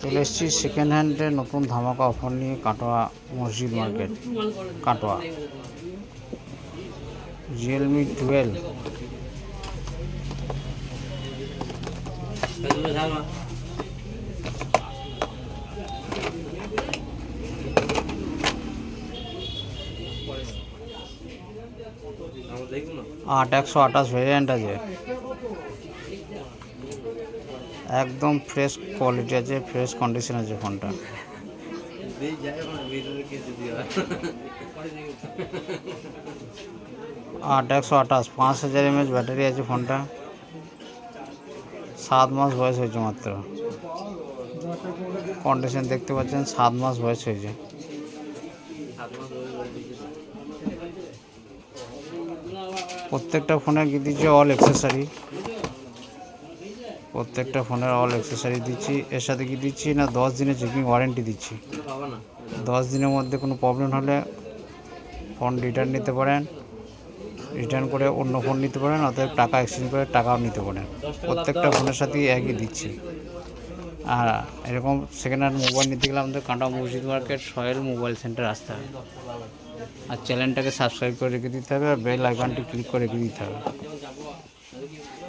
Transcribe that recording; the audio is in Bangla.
চলে এসেছি সেকেন্ড হ্যান্ডে নতুন ধামাকা অফার নিয়ে কাটোয়া মসজিদ মার্কেট কাটোয়া। রিয়েলমি 12 8/128 ভেরিয়েন্ট আছে, একদম ফ্রেশ কোয়ালিটি আছে, ফ্রেশ কন্ডিশন আছে ফোনটা। 8/128 5000 mAh ব্যাটারি আছে ফোনটা। 7 মাস বয়স হয়েছে মাত্র। কন্ডিশন দেখতে পাচ্ছেন, 7 মাস বয়স হয়েছে। প্রত্যেকটা ফোনে কি দিচ্ছে অল অ্যাক্সেসরি, প্রত্যেকটা ফোনের অল অ্যাক্সেসরি দিচ্ছি। এর সাথে কি দিচ্ছি না, 10 দিনের চেকিং ওয়ারেন্টি দিচ্ছি। 10 দিনের মধ্যে কোনো প্রবলেম হলে ফোন রিটার্ন নিতে পারেন, রিটার্ন করে অন্য ফোন নিতে পারেন, অতএব টাকা এক্সচেঞ্জ করে টাকাও নিতে পারেন। প্রত্যেকটা ফোনের সাথেই একই দিচ্ছি। আর এরকম সেকেন্ড হ্যান্ড মোবাইল নিতে গেলে আমাদের কাটোয়া মসজিদ মার্কেট সোহেল মোবাইল সেন্টার আসতে হবে। আর চ্যানেলটাকে সাবস্ক্রাইব করে রেখে দিতে হবে, আর বেল আইকনটি ক্লিক করে রেখে দিতে হবে।